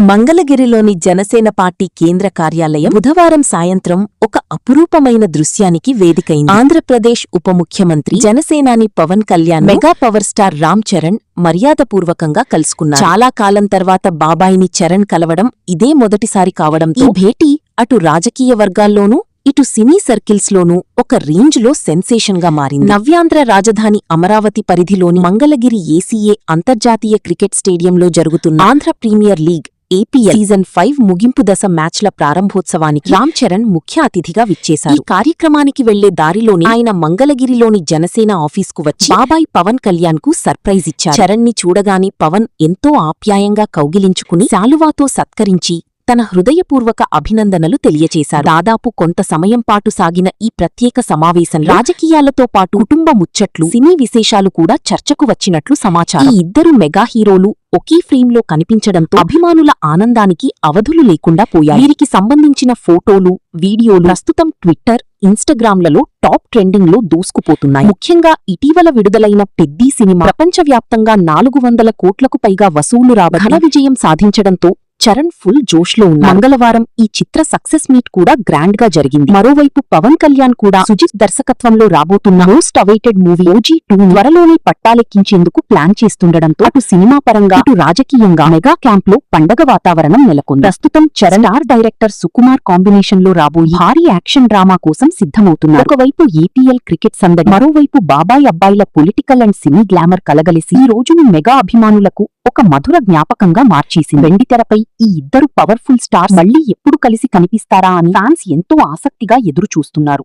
మంగళగిరిలోని జనసేన పార్టీ కేంద్ర కార్యాలయం బుధవారం సాయంత్రం ఒక అపురూపమైన దృశ్యానికి వేదికైంది. ఆంధ్రప్రదేశ్ ఉప ముఖ్యమంత్రి జనసేనాని Pawan Kalyan mega power star Ram Charan మర్యాదపూర్వకంగా కలుసుకున్నారు. చాలా కాలం తర్వాత బాబాయిని చరణ్ కలవడం ఇదే మొదటిసారి కావడంతో ఈ భేటీ అటు రాజకీయ వర్గాల్లోనూ ఇటు సినీ సర్కిల్స్లోనూ ఒక రేంజ్లో సెన్సేషన్గా మారింది. నవ్యాంధ్ర రాజధాని అమరావతి పరిధిలోని మంగళగిరి ఏసీఏ అంతర్జాతీయ క్రికెట్ స్టేడియంలో జరుగుతున్న Andhra premier league APL season 5 ముగింపు దశ మ్యాచ్ల ప్రారంభోత్సవానికి రామ్ చరణ్ ముఖ్య అతిథిగా విచ్చేశారు. ఈ కార్యక్రమానికి వెళ్లే దారిలోనే ఆయన మంగళగిరిలోని జనసేన ఆఫీస్కు వచ్చి బాబాయ్ పవన్ కళ్యాణ్ కు సర్ప్రైజ్ ఇచ్చారు. చరణ్ ని చూడగానే పవన్ ఎంతో ఆప్యాయంగా కౌగిలించుకుని శాలువాతో సత్కరించి తన హృదయపూర్వక అభినందనలు తెలియచేశారు. దాదాపు కొంత సమయం పాటు సాగిన ఈ ప్రత్యేక సమావేశం రాజకీయాలతో పాటు కుటుంబ ముచ్చట్లు, సినీ విశేషాలు కూడా చర్చకు వచ్చినట్లు సమాచారం. ఈ ఇద్దరు మెగా హీరోలు ఒకే ఫ్రేమ్లో కనిపించడంతో అభిమానుల ఆనందానికి అవధులు లేకుండా పోయాయి. వీరికి సంబంధించిన ఫోటోలు, వీడియోలు ప్రస్తుతం ట్విట్టర్, ఇన్స్టాగ్రామ్లలో టాప్ ట్రెండింగ్ లో దూసుకుపోతున్నాయి. ముఖ్యంగా ఇటీవల విడుదలైన పెద్దీ సినిమా ప్రపంచవ్యాప్తంగా 400 కోట్లకు పైగా వసూళ్లు రాబట్టి ఘన విజయం సాధించడంతో చరణ్ ఫుల్ జోష్లో ఉన్నారు. మంగళవారం ఈ చిత్ర సక్సెస్ మీట్ కూడా గ్రాండ్ గా జరిగింది. మరోవైపు పవన్ కళ్యాణ్ కూడా సుజిత్ దర్శకత్వంలో రాబోతున్న మోస్ట్ అవైటెడ్ మూవీ OG2 త్వరలోనే పట్టాలెక్కించేందుకు ప్లాన్ చేస్తుండడంతో అటు సినిమా పరంగా ఇటు రాజకీయంగా మెగా క్యాంప్ లో పండగ వాతావరణం నెలకొంది. ప్రస్తుతం Charan star director Sukumar combination లో రాబోయే భారీ యాక్షన్ డ్రామా కోసం సిద్ధమవుతున్నారు. ఒకవైపు ఏపీఎల్ క్రికెట్ సందడి, మరోవైపు బాబాయ్ అబ్బాయిల పొలిటికల్ అండ్ సినీ గ్లామర్ కలగలిసి ఈ రోజును మెగా అభిమానులకు ఒక మధుర జ్ఞాపకంగా మార్చేసింది. వెండితెరపై ఈ ఇద్దరు పవర్ఫుల్ స్టార్స్ మళ్లీ ఎప్పుడు కలిసి కనిపిస్తారా అని ఫ్యాన్స్ ఎంతో ఆసక్తిగా ఎదురుచూస్తున్నారు.